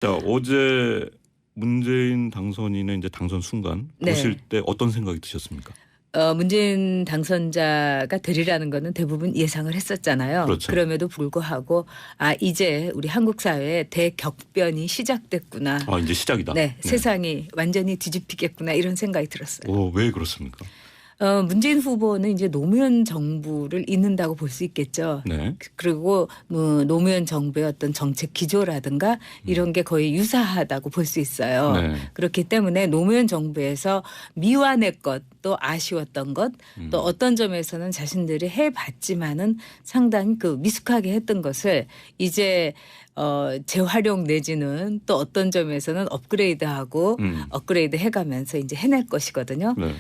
자, 어제 문재인 당선인의 이제 당선 순간 네. 보실 때 어떤 생각이 드셨습니까? 문재인 당선자가 되리라는 거는 대부분 예상을 했었잖아요. 그렇죠. 그럼에도 불구하고 이제 우리 한국 사회에 대격변이 시작됐구나. 이제 시작이다. 네, 세상이 완전히 뒤집히겠구나 이런 생각이 들었어요. 왜 그렇습니까? 문재인 후보는 이제 노무현 정부를 잇는다고 볼 수 있겠죠. 네. 그리고 노무현 정부의 어떤 정책 기조라든가 이런 게 거의 유사하다고 볼 수 있어요. 네. 그렇기 때문에 노무현 정부에서 미완했것 또 아쉬웠던 것 또 어떤 점에서는 자신들이 해봤지만은 상당히 미숙하게 했던 것을 이제 재활용 내지는 또 어떤 점에서는 업그레이드하고 업그레이드 해가면서 이제 해낼 것이거든요. 네.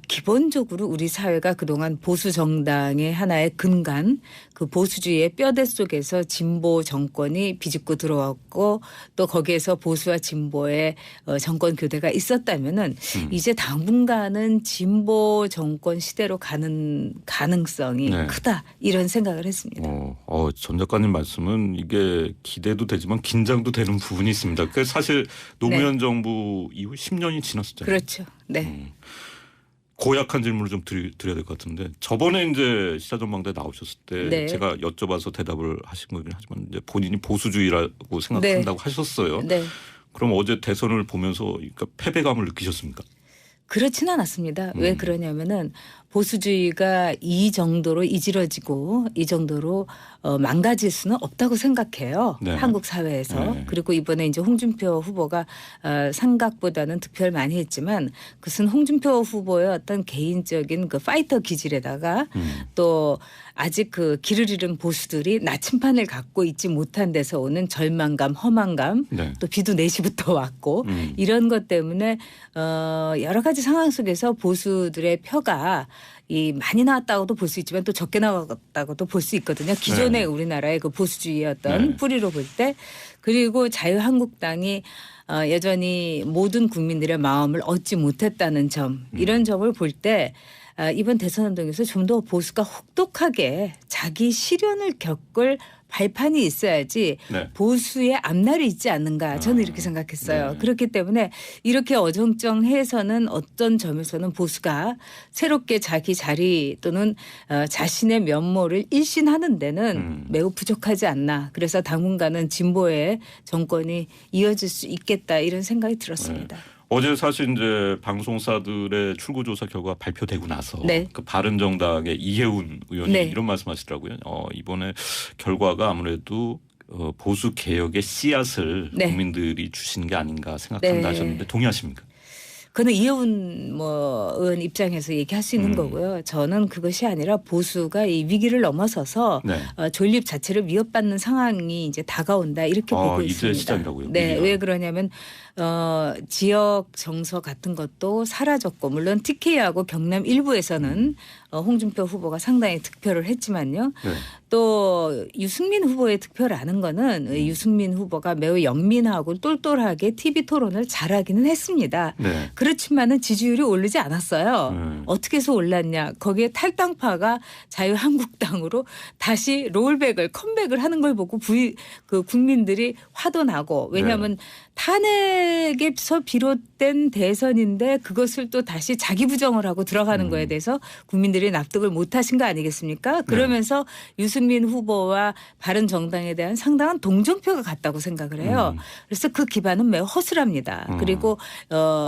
기본적으로 우리 사회가 그동안 보수 정당의 하나의 근간 그 보수주의의 뼈대 속에서 진보 정권이 비집고 들어왔고 또 거기에서 보수와 진보의 정권 교대가 있었다면은 이제 당분간은 진보 정권 시대로 가는 가능성이 네. 크다 이런 생각을 했습니다. 전 작가님 말씀은 이게 기대도 되지만 긴장도 되는 부분이 있습니다. 그 사실 노무현 정부 이후 10년이 지났었잖아요. 그렇죠. 네. 고약한 질문을 좀 드려야 될 것 같은데 저번에 이제 시사전망대 나오셨을 때 네. 제가 여쭤봐서 대답을 하신 거긴 하지만 이제 본인이 보수주의라고 생각한다고 하셨어요. 네. 그럼 어제 대선을 보면서 그러니까 패배감을 느끼셨습니까? 그렇지는 않았습니다. 왜 그러냐면은 보수주의가 이 정도로 이질어지고 이 정도로 망가질 수는 없다고 생각해요. 네. 한국 사회에서. 네. 그리고 이번에 이제 홍준표 후보가 생각보다는 득표를 많이 했지만 그것은 홍준표 후보의 어떤 개인적인 그 파이터 기질에다가 또 아직 그 길을 잃은 보수들이 나침판을 갖고 있지 못한 데서 오는 절망감, 허망감 네. 또 비도 4시부터 왔고 이런 것 때문에 여러 가지 상황 속에서 보수들의 표가 많이 나왔다고도 볼 수 있지만 또 적게 나왔다고도 볼 수 있거든요. 기존의 네. 우리나라의 그 보수주의의 어떤 네. 뿌리로 볼 때 그리고 자유한국당이 여전히 모든 국민들의 마음을 얻지 못했다는 점 이런 점을 볼 때 이번 대선 운동에서 좀 더 보수가 혹독하게 자기 시련을 겪을 발판이 있어야지 네. 보수의 앞날이 있지 않는가 저는 이렇게 생각했어요. 네. 그렇기 때문에 이렇게 어정쩡해서는 어떤 점에서는 보수가 새롭게 자기 자리 또는 자신의 면모를 일신하는 데는 매우 부족하지 않나. 그래서 당분간은 진보의 정권이 이어질 수 있겠다 이런 생각이 들었습니다. 네. 어제 사실 이제 방송사들의 출구조사 결과 발표되고 나서 네. 그 바른정당의 이해운 의원이 네. 이런 말씀하시더라고요. 이번에 결과가 아무래도 보수 개혁의 씨앗을 네. 국민들이 주신 게 아닌가 생각한다 네. 하셨는데 동의하십니까? 그는 이해운 의원 입장에서 얘기할 수 있는 거고요. 저는 그것이 아니라 보수가 이 위기를 넘어서서 네. 존립 자체를 위협받는 상황이 이제 다가온다 이렇게 보고 이제 있습니다. 시작이라고요? 네, 위기가. 왜 그러냐면 지역 정서 같은 것도 사라졌고 물론 TK하고 경남 일부에서는 홍준표 후보가 상당히 득표를 했지만요. 네. 또 유승민 후보의 득표라는 거는 유승민 후보가 매우 영민하고 똘똘하게 TV 토론을 잘하기는 했습니다. 네. 그렇지만은 지지율이 오르지 않았어요. 어떻게 해서 올랐냐. 거기에 탈당파가 자유한국당으로 다시 컴백을 하는 걸 보고 국민들이 화도 나고 왜냐하면 탄핵에서 비롯된 대선인데 그것을 또 다시 자기 부정을 하고 들어가는 거에 대해서 국민들이 납득을 못하신 거 아니겠습니까? 그러면서 유승민 후보와 바른정당에 대한 상당한 동정표가 갔다고 생각을 해요. 그래서 그 기반은 매우 허술합니다. 그리고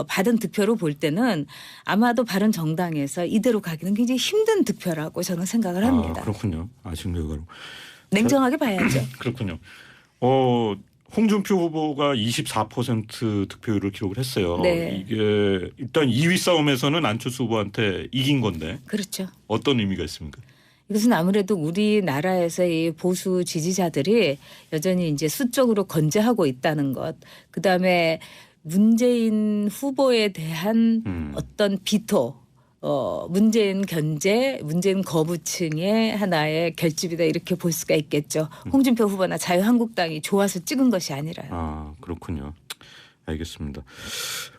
받은 득표로 볼 때는 아마도 바른정당에서 이대로 가기는 굉장히 힘든 득표라고 저는 생각을 합니다. 그렇군요. 아쉬운 결과로. 냉정하게 봐야죠. 그렇군요. 홍준표 후보가 24% 득표율을 기록을 했어요. 네. 이게 일단 2위 싸움에서는 안철수 후보한테 이긴 건데 그렇죠. 어떤 의미가 있습니까? 이것은 아무래도 우리나라에서의 보수 지지자들이 여전히 이제 수적으로 건재하고 있다는 것. 그다음에 문재인 후보에 대한 어떤 비토. 문재인 견제, 문재인 거부층의 하나의 결집이다 이렇게 볼 수가 있겠죠. 홍준표 후보나 자유한국당이 좋아서 찍은 것이 아니라요. 그렇군요. 알겠습니다.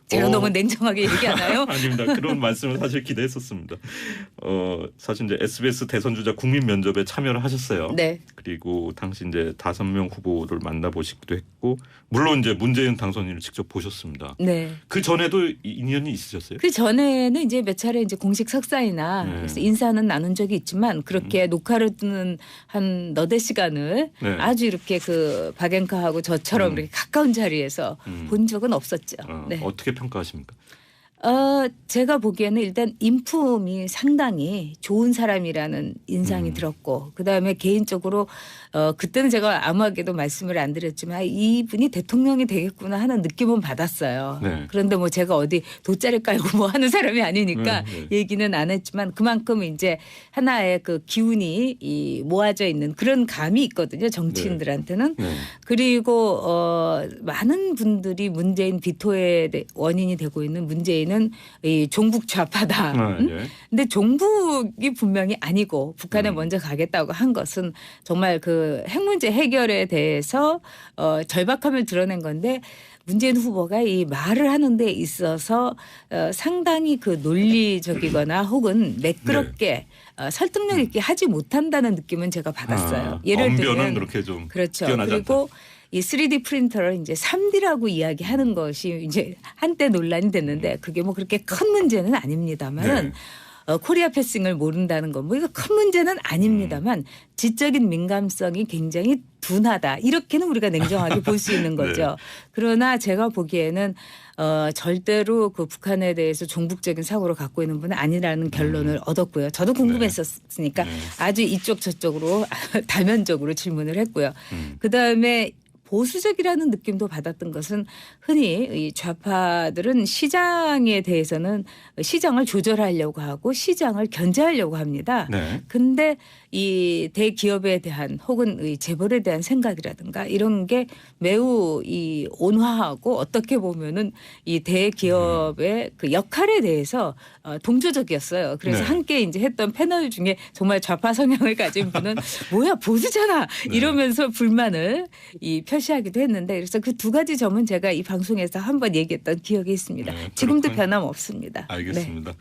제가 너무 냉정하게 얘기하나요? 아닙니다. 그런 말씀을 사실 기대했었습니다. 사실 이제 SBS 대선 주자 국민 면접에 참여를 하셨어요. 네. 그리고 당시 이제 5명 후보를 만나보시기도 했고, 물론 이제 문재인 당선인을 직접 보셨습니다. 네. 그 전에도 인연이 있으셨어요? 그 전에는 이제 몇 차례 이제 공식 석사이나 그래서 인사는 나눈 적이 있지만 그렇게 녹화를 듣는 한 너댓 시간을 아주 이렇게 그 박앵커하고 저처럼 이렇게 가까운 자리에서 본 적은 없었죠. 네. 어떻게 평가하십니까? 제가 보기에는 일단 인품이 상당히 좋은 사람이라는 인상이 들었고 그다음에 개인적으로 그때는 제가 아무에게도 말씀을 안 드렸지만 이분이 대통령이 되겠구나 하는 느낌은 받았어요. 네. 그런데 뭐 제가 어디 돗자리 깔고 뭐 하는 사람이 아니니까 얘기는 안 했지만 그만큼 이제 하나의 그 기운이 모아져 있는 그런 감이 있거든요. 정치인들한테는. 그리고 많은 분들이 문재인 비토의 원인이 되고 있는 문재인은 이 종북 좌파다. 근데 종북이 분명히 아니고 북한에 먼저 가겠다고 한 것은 정말 그 핵 문제 해결에 대해서 절박함을 드러낸 건데 문재인 후보가 이 말을 하는 데 있어서 상당히 그 논리적이거나 혹은 매끄럽게 설득력 있게 하지 못한다는 느낌은 제가 받았어요. 예를 들면 그렇게 좀 그렇죠. 뛰어나지 그리고 않다. 이 3D 프린터를 이제 3D라고 이야기하는 것이 이제 한때 논란이 됐는데 그게 뭐 그렇게 큰 문제는 아닙니다만은 코리아 패싱을 모른다는 건 뭐 이거 큰 문제는 아닙니다만 지적인 민감성이 굉장히 둔하다. 이렇게는 우리가 냉정하게 볼 수 있는 거죠. 그러나 제가 보기에는 절대로 그 북한에 대해서 종북적인 사고를 갖고 있는 분은 아니라는 결론을 얻었고요. 저도 궁금했었으니까 아주 이쪽 저쪽으로 다면적으로 질문을 했고요. 그다음에 보수적이라는 느낌도 받았던 것은 흔히 이 좌파들은 시장에 대해서는 시장을 조절하려고 하고 시장을 견제하려고 합니다. 근데 이 대기업에 대한 혹은 이 재벌에 대한 생각이라든가 이런 게 매우 이 온화하고 어떻게 보면은 이 대기업의 그 역할에 대해서 동조적이었어요. 그래서 함께 이제 했던 패널 중에 정말 좌파 성향을 가진 분은 뭐야 보수잖아 이러면서 불만을 이 표시하기도 했는데 그래서 그 두 가지 점은 제가 이 방송에서 한번 얘기했던 기억이 있습니다. 지금도 변함없습니다. 알겠습니다.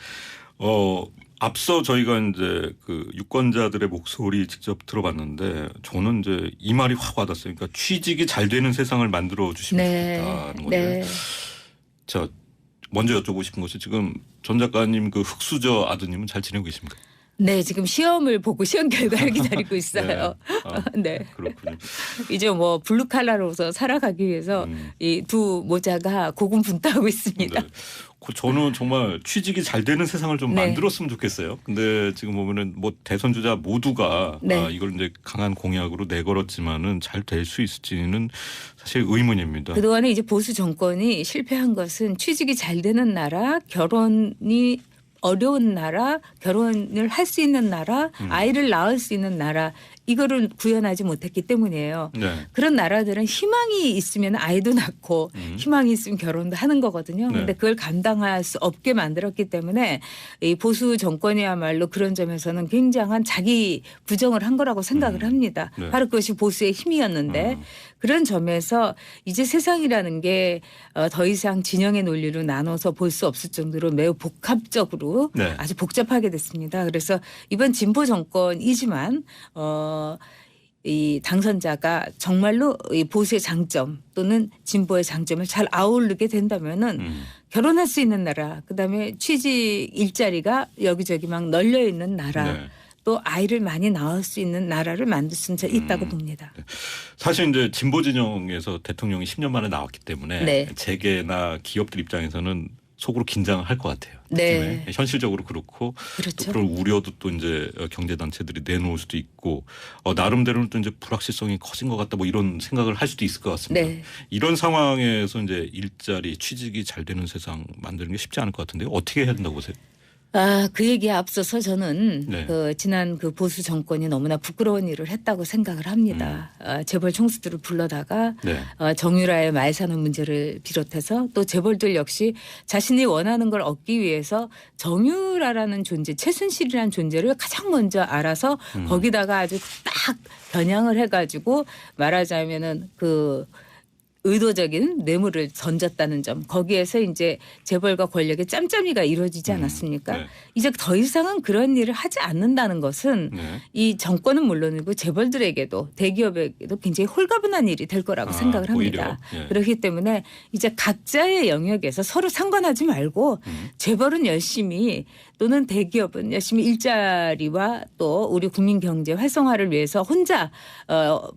앞서 저희가 이제 그 유권자들의 목소리 직접 들어봤는데 저는 이제 이 말이 확 와닿았어요. 그러니까 취직이 잘 되는 세상을 만들어 주시면 좋겠다는 건데. 자, 먼저 여쭤보고 싶은 것이 지금 전 작가님 그 흑수저 아드님은 잘 지내고 계십니까? 네, 지금 시험을 보고 시험 결과를 기다리고 있어요. 네. 그렇군요. 이제 뭐 블루칼라로서 살아가기 위해서 이 두 모자가 고군분투하고 있습니다. 저는 정말 취직이 잘 되는 세상을 좀 만들었으면 좋겠어요. 근데 지금 보면은 뭐 대선 주자 모두가 이걸 이제 강한 공약으로 내걸었지만은 잘 될 수 있을지는 사실 의문입니다. 그동안에 이제 보수 정권이 실패한 것은 취직이 잘 되는 나라, 결혼이 어려운 나라, 결혼을 할 수 있는 나라, 아이를 낳을 수 있는 나라 이거를 구현하지 못했기 때문이에요. 그런 나라들은 희망이 있으면 아이도 낳고 희망이 있으면 결혼도 하는 거거든요. 그런데 그걸 감당할 수 없게 만들었기 때문에 이 보수 정권이야말로 그런 점에서는 굉장한 자기 부정을 한 거라고 생각을 합니다. 바로 그것이 보수의 힘이었는데 그런 점에서 이제 세상이라는 게 더 이상 진영의 논리로 나눠서 볼 수 없을 정도로 매우 복합적으로 아주 복잡하게 됐습니다. 그래서 이번 진보 정권이지만 이 당선자가 정말로 이 보수의 장점 또는 진보의 장점을 잘 아우르게 된다면은 결혼할 수 있는 나라, 그다음에 취직 일자리가 여기저기 막 널려 있는 나라. 또 아이를 많이 낳을 수 있는 나라를 만들 수 있다고 봅니다. 사실 이제 진보 진영에서 대통령이 10년 만에 나왔기 때문에 재계나 기업들 입장에서는 속으로 긴장할 것 같아요. 현실적으로 그렇고 또 그런 우려도 또 이제 경제단체들이 내놓을 수도 있고 나름대로는 또 이제 불확실성이 커진 것 같다 뭐 이런 생각을 할 수도 있을 것 같습니다. 이런 상황에서 이제 일자리 취직이 잘 되는 세상 만드는 게 쉽지 않을 것 같은데요. 어떻게 해야 된다고 보세요? 그 얘기에 앞서서 저는 그 지난 그 보수 정권이 너무나 부끄러운 일을 했다고 생각을 합니다. 재벌 총수들을 불러다가 정유라의 말 사는 문제를 비롯해서 또 재벌들 역시 자신이 원하는 걸 얻기 위해서 정유라라는 존재, 최순실이라는 존재를 가장 먼저 알아서 거기다가 아주 딱 겨냥을 해가지고 말하자면은 그 의도적인 뇌물을 던졌다는 점 거기에서 이제 재벌과 권력의 짬짬이가 이루어지지 않았습니까? 네. 이제 더 이상은 그런 일을 하지 않는다는 것은 네. 이 정권은 물론이고 재벌들에게도 대기업에게도 굉장히 홀가분한 일이 될 거라고 생각을 합니다. 예. 그렇기 때문에 이제 각자의 영역에서 서로 상관하지 말고 재벌은 열심히 또는 대기업은 열심히 일자리와 또 우리 국민 경제 활성화를 위해서 혼자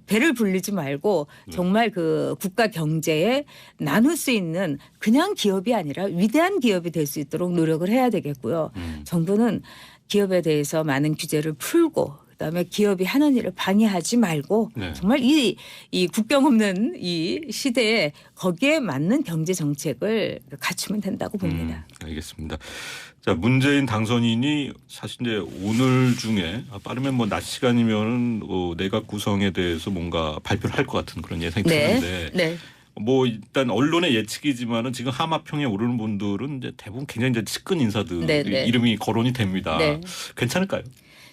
배를 불리지 말고 정말 그 국가 경제에 나눌 수 있는 그냥 기업이 아니라 위대한 기업이 될 수 있도록 노력을 해야 되겠고요. 정부는 기업에 대해서 많은 규제를 풀고 그다음에 기업이 하는 일을 방해하지 말고 네. 정말 이 국경 없는 이 시대에 거기에 맞는 경제 정책을 갖추면 된다고 봅니다. 알겠습니다. 자, 문재인 당선인이 사실 이제 오늘 중에 빠르면 뭐 낮 시간이면 내각 구성에 대해서 뭔가 발표를 할 것 같은 그런 예상이 드는데 네. 뭐 일단 언론의 예측이지만은 지금 하마평에 오르는 분들은 이제 대부분 굉장히 이제 측근 인사들 이름이 거론이 됩니다. 네. 괜찮을까요?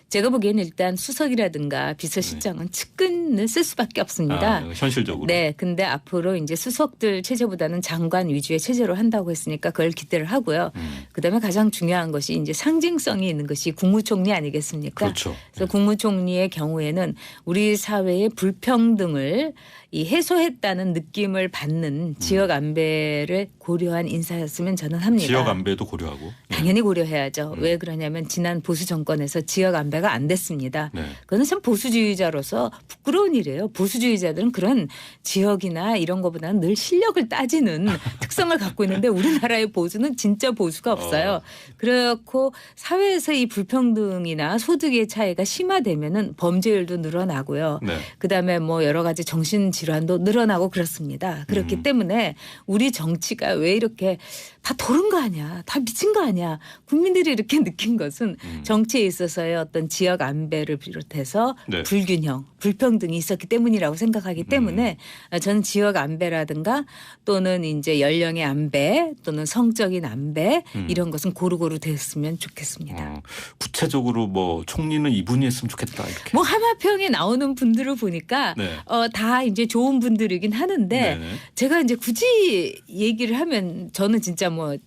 제가 보기에는 일단 수석이라든가 비서실장은 측근을 쓸 수밖에 없습니다. 현실적으로. 네. 근데 앞으로 이제 수석들 체제보다는 장관 위주의 체제로 한다고 했으니까 그걸 기대를 하고요. 그다음에 가장 중요한 것이 이제 상징성이 있는 것이 국무총리 아니겠습니까? 그렇죠. 그래서 국무총리의 경우에는 우리 사회의 불평등을 해소했다는 느낌을 받는 지역 안배를 고려한 인사였으면 저는 합니다. 지역 안배도 고려하고. 당연히 고려해야죠. 왜 그러냐면 지난 보수 정권에서 지역 안배가 안 됐습니다. 네. 그거는 참 보수주의자로서 부끄러운 일이에요. 보수주의자들은 그런 지역이나 이런 것보다는 늘 실력을 따지는 특성을 갖고 있는데 우리나라의 보수는 진짜 보수가 없어요. 그렇고 사회에서 이 불평등이나 소득의 차이가 심화되면은 범죄율도 늘어나고요. 네. 그다음에 뭐 여러 가지 정신질환도 늘어나고 그렇습니다. 그렇기 때문에 우리 정치가 왜 이렇게 다 도른 거 아니야. 다 미친 거 아니야. 국민들이 이렇게 느낀 것은 정치에 있어서의 어떤 지역 안배를 비롯해서 네. 불균형, 불평등이 있었기 때문이라고 생각하기 때문에 저는 지역 안배라든가 또는 이제 연령의 안배 또는 성적인 안배 이런 것은 고루고루 됐으면 좋겠습니다. 구체적으로 뭐 총리는 이분이 했으면 좋겠다 이렇게. 뭐 하마평에 나오는 분들을 보니까 네. 다 이제 좋은 분들이긴 하는데 네네. 제가 이제 굳이 얘기를 하면 저는 진짜 뭐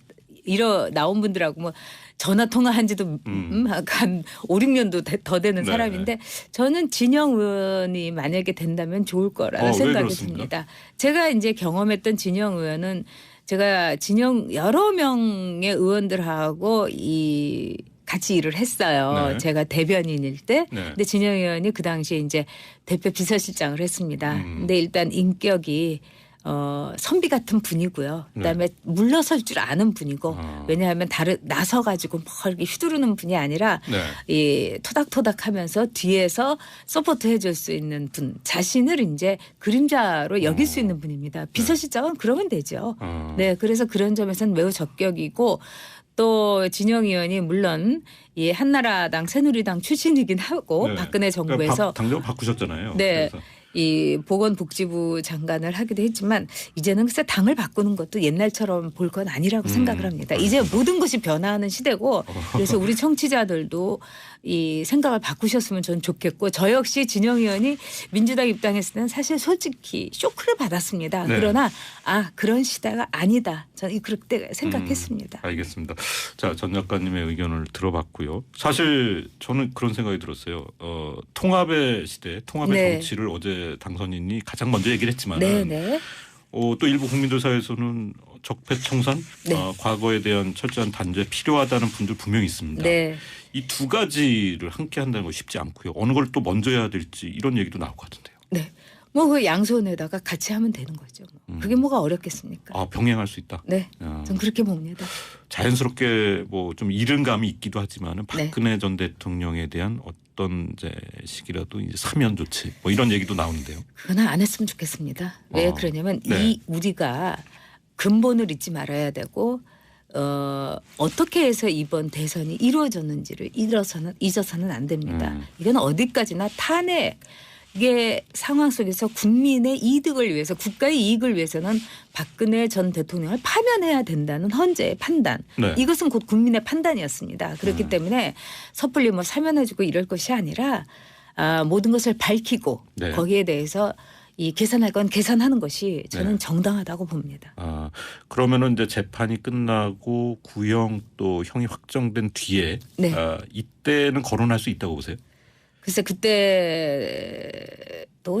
나온 분들하고 뭐 전화 통화한 지도 한 5, 6년도 더 되는 네네. 사람인데 저는 진영 의원이 만약에 된다면 좋을 거라는 왜 생각이 그렇습니까? 듭니다. 제가 이제 경험했던 진영 의원은 제가 진영 여러 명의 의원들하고 같이 일을 했어요. 네. 제가 대변인일 때. 네. 근데 진영 의원이 그 당시에 이제 대표 비서실장을 했습니다. 근데 일단 인격이 선비 같은 분이고요. 그다음에 물러설 줄 아는 분이고 왜냐하면 나서 가지고 뭐 이렇게 휘두르는 분이 아니라 이 토닥토닥하면서 뒤에서 서포트 해줄 수 있는 분 자신을 이제 그림자로 여길 수 있는 분입니다. 비서실장은 그러면 되죠. 네, 그래서 그런 점에서는 매우 적격이고 또 진영 의원이 물론 이 한나라당 새누리당 출신이긴 하고 박근혜 정부에서 당장 바꾸셨잖아요. 네. 그래서. 이 보건복지부 장관을 하기도 했지만 이제는 글쎄 당을 바꾸는 것도 옛날처럼 볼 건 아니라고 생각을 합니다. 이제 모든 것이 변화하는 시대고 그래서 우리 청취자들도 이 생각을 바꾸셨으면 전 좋겠고 저 역시 진영 의원이 민주당 입당했을 때는 사실 솔직히 쇼크를 받았습니다. 네. 그러나 그런 시대가 아니다. 저는 그렇게 생각했습니다. 알겠습니다. 자, 전 작가님의 의견을 들어봤고요. 사실 저는 그런 생각이 들었어요. 통합의 시대, 통합의 정치를 어제 당선인이 가장 먼저 얘기를 했지만 또 일부 국민들 사이에서는 적폐청산, 과거에 대한 철저한 단죄 필요하다는 분들 분명히 있습니다. 이 두 가지를 함께 한다는 건 쉽지 않고요. 어느 걸 또 먼저 해야 될지 이런 얘기도 나올 것 같은데요. 네. 뭐 그 양손에다가 같이 하면 되는 거죠. 그게 뭐가 어렵겠습니까? 병행할 수 있다. 네, 전 그렇게 봅니다. 자연스럽게 뭐 좀 이른 감이 있기도 하지만은 박근혜 전 대통령에 대한 어떤 이제 시기라도 이제 사면 조치 뭐 이런 얘기도 나오는데요. 그건 안 했으면 좋겠습니다. 왜 그러냐면 우리가 근본을 잊지 말아야 되고 어떻게 해서 이번 대선이 이루어졌는지를 잊어서는 안 됩니다. 이건 어디까지나 탄핵 이게 상황 속에서 국민의 이득을 위해서 국가의 이익을 위해서는 박근혜 전 대통령을 파면해야 된다는 헌재의 판단. 이것은 곧 국민의 판단이었습니다. 그렇기 때문에 섣불리 뭐 사면해주고 이럴 것이 아니라 모든 것을 밝히고 거기에 대해서 이 계산할 건 계산하는 것이 저는 정당하다고 봅니다. 그러면은 이제 재판이 끝나고 구형 또 형이 확정된 뒤에 이때는 거론할 수 있다고 보세요? 글쎄 그때도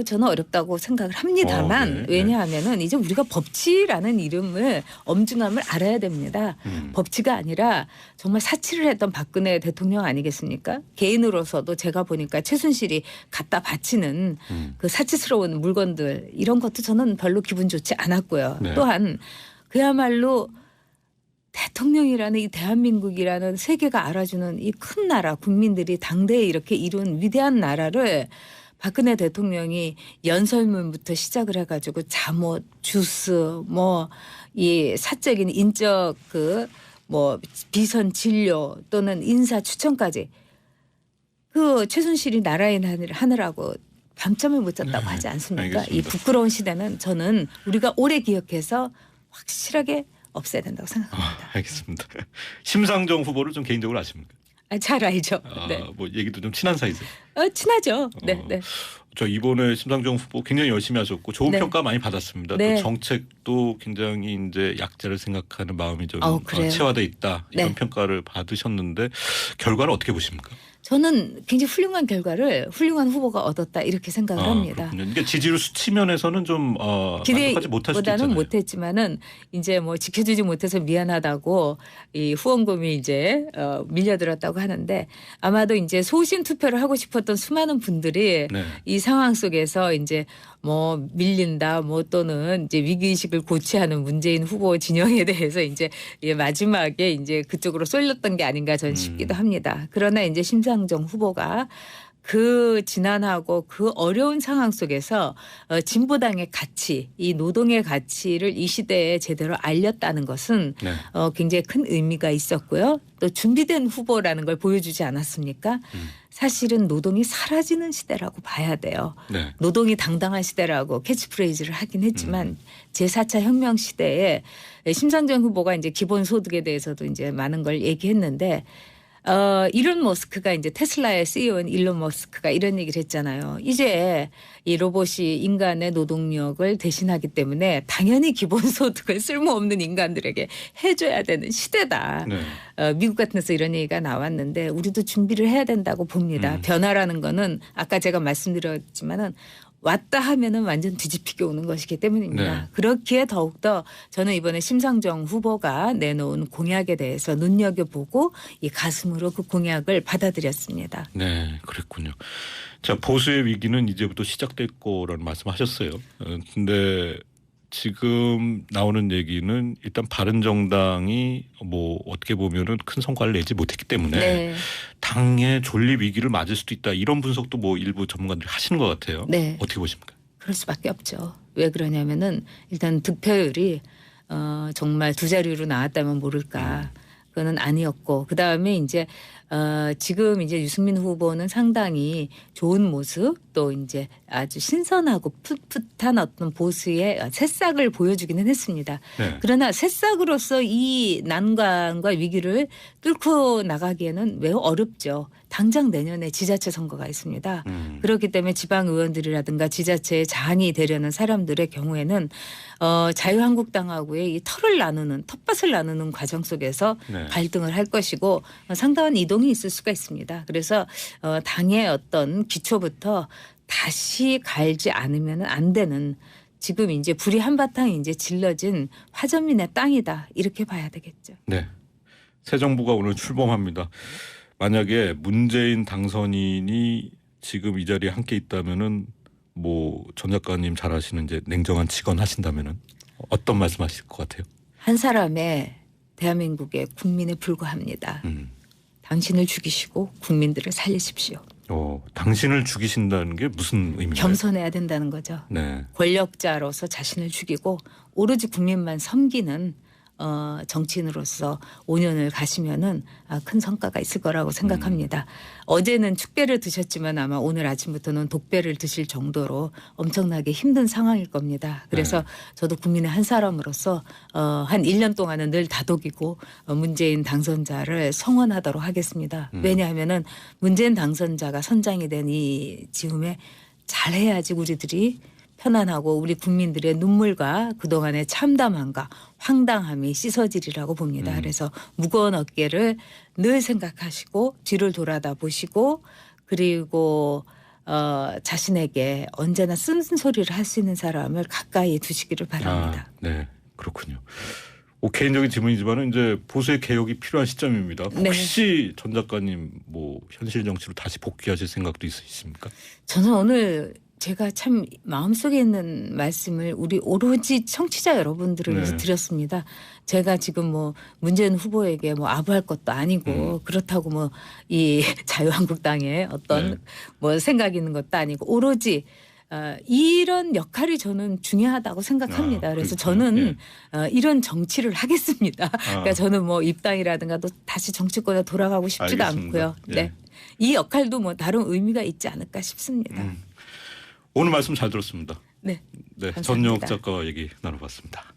저는 어렵다고 생각을 합니다만 왜냐하면은 이제 우리가 법치라는 이름을 엄중함을 알아야 됩니다. 법치가 아니라 정말 사치를 했던 박근혜 대통령 아니겠습니까? 개인으로서도 제가 보니까 최순실이 갖다 바치는 그 사치스러운 물건들 이런 것도 저는 별로 기분 좋지 않았고요. 또한 그야말로 대통령이라는 이 대한민국이라는 세계가 알아주는 이 큰 나라 국민들이 당대에 이렇게 이룬 위대한 나라를 박근혜 대통령이 연설문부터 시작을 해가지고 잠옷, 주스, 뭐 이 사적인 인적 그 뭐 비선 진료 또는 인사 추천까지 그 최순실이 나라인 하느라고 밤잠을 못 잤다고 하지 않습니까? 알겠습니다. 이 부끄러운 시대는 저는 우리가 오래 기억해서 확실하게 없애야 된다고 생각합니다. 알겠습니다. 심상정 후보를 좀 개인적으로 아십니까? 잘 알죠. 뭐 얘기도 좀 친한 사이세요? 친하죠. 네. 저 이번에 심상정 후보 굉장히 열심히 하셨고 좋은 평가 많이 받았습니다. 또 정책도 굉장히 이제 약자를 생각하는 마음이 좀 체화돼 있다 이런 평가를 받으셨는데 결과를 어떻게 보십니까? 저는 굉장히 훌륭한 결과를 훌륭한 후보가 얻었다 이렇게 생각을 합니다. 그러니까 지지율 수치 면에서는 좀 만족하지 못할 수도 있잖아요. 기대보다는 못했지만은 이제 뭐 지켜주지 못해서 미안하다고 이 후원금이 이제 밀려들었다고 하는데 아마도 이제 소신 투표를 하고 싶었던 수많은 분들이 이 상황 속에서 이제 뭐 밀린다 뭐 또는 이제 위기의식을 고취하는 문재인 후보 진영에 대해서 이제 마지막에 이제 그쪽으로 쏠렸던 게 아닌가 저는 싶기도 합니다. 그러나 이제 심상정 후보가 그 지난하고 그 어려운 상황 속에서 진보당의 가치, 이 노동의 가치를 이 시대에 제대로 알렸다는 것은 굉장히 큰 의미가 있었고요. 또 준비된 후보라는 걸 보여주지 않았습니까? 사실은 노동이 사라지는 시대라고 봐야 돼요. 노동이 당당한 시대라고 캐치프레이즈를 하긴 했지만 제4차 혁명 시대에 심상정 후보가 이제 기본소득에 대해서도 이제 많은 걸 얘기했는데 일론 머스크가 이제 테슬라의 CEO인 일론 머스크가 이런 얘기를 했잖아요. 이제 이 로봇이 인간의 노동력을 대신하기 때문에 당연히 기본소득을 쓸모없는 인간들에게 해줘야 되는 시대다. 미국 같은 데서 이런 얘기가 나왔는데 우리도 준비를 해야 된다고 봅니다. 변화라는 거는 아까 제가 말씀드렸지만은 왔다 하면은 완전 뒤집히게 오는 것이기 때문입니다. 그렇기에 더욱더 저는 이번에 심상정 후보가 내놓은 공약에 대해서 눈여겨보고 이 가슴으로 그 공약을 받아들였습니다. 네, 그랬군요. 자, 보수의 위기는 이제부터 시작될 거라는 말씀하셨어요. 근데 지금 나오는 얘기는 일단 바른정당이 뭐 어떻게 보면은 큰 성과를 내지 못했기 때문에 당의 존립 위기를 맞을 수도 있다 이런 분석도 뭐 일부 전문가들이 하시는 것 같아요. 어떻게 보십니까? 그럴 수밖에 없죠. 왜 그러냐면은 일단 득표율이 정말 두 자리로 나왔다면 모를까. 그거는 아니었고 그다음에 이제 지금 이제 유승민 후보는 상당히 좋은 모습 또 이제 아주 신선하고 풋풋한 어떤 보수의 새싹을 보여주기는 했습니다. 그러나 새싹으로서 이 난관과 위기를 뚫고 나가기에는 매우 어렵죠. 당장 내년에 지자체 선거가 있습니다. 그렇기 때문에 지방의원들이라든가 지자체의 장이 되려는 사람들의 경우에는 자유한국당하고의 이 텃밭을 나누는 과정 속에서 갈등을 할 것이고 상당한 이동이 있을 수가 있습니다. 그래서 당의 어떤 기초부터 다시 갈지 않으면 안 되는 지금 이제 불이 한바탕 이제 질러진 화전민의 땅이다 이렇게 봐야 되겠죠. 네, 새 정부가 오늘 출범합니다. 만약에 문재인 당선인이 지금 이 자리에 함께 있다면은 뭐 전 작가님 잘 아시는 이제 냉정한 직언 하신다면은 어떤 말씀하실 것 같아요? 한 사람의 대한민국의 국민에 불과합니다. 당신을 죽이시고 국민들을 살리십시오. 당신을 죽이신다는 게 무슨 의미인가요? 겸손해야 된다는 거죠. 권력자로서 자신을 죽이고 오로지 국민만 섬기는 정치인으로서 5년을 가시면은 큰 성과가 있을 거라고 생각합니다. 어제는 축배를 드셨지만 아마 오늘 아침부터는 독배를 드실 정도로 엄청나게 힘든 상황일 겁니다. 그래서 저도 국민의 한 사람으로서 한 1년 동안은 늘 다독이고 문재인 당선자를 성원하도록 하겠습니다. 왜냐하면은 문재인 당선자가 선장이 된 이 즈음에 잘해야지 우리들이 편안하고 우리 국민들의 눈물과 그동안의 참담함과 황당함이 씻어지리라고 봅니다. 그래서 무거운 어깨를 늘 생각하시고 뒤를 돌아다 보시고 그리고 자신에게 언제나 쓴소리를 할 수 있는 사람을 가까이 두시기를 바랍니다. 네, 그렇군요. 개인적인 질문이지만 이제 보수의 개혁이 필요한 시점입니다. 혹시 전 작가님 뭐 현실 정치로 다시 복귀하실 생각도 있으십니까? 저는 오늘 제가 참 마음속에 있는 말씀을 우리 오로지 청취자 여러분들을 위해서 드렸습니다. 제가 지금 뭐 문재인 후보에게 뭐 아부할 것도 아니고 그렇다고 뭐 이 자유한국당에 어떤 뭐 생각이 있는 것도 아니고 오로지 이런 역할이 저는 중요하다고 생각합니다. 그래서 저는 이런 정치를 하겠습니다. 그러니까 저는 뭐 입당이라든가 또 다시 정치권에 돌아가고 싶지도 않고요. 네. 이 역할도 뭐 다른 의미가 있지 않을까 싶습니다. 오늘 말씀 잘 들었습니다. 네. 전영욱 작가와 얘기 나눠봤습니다.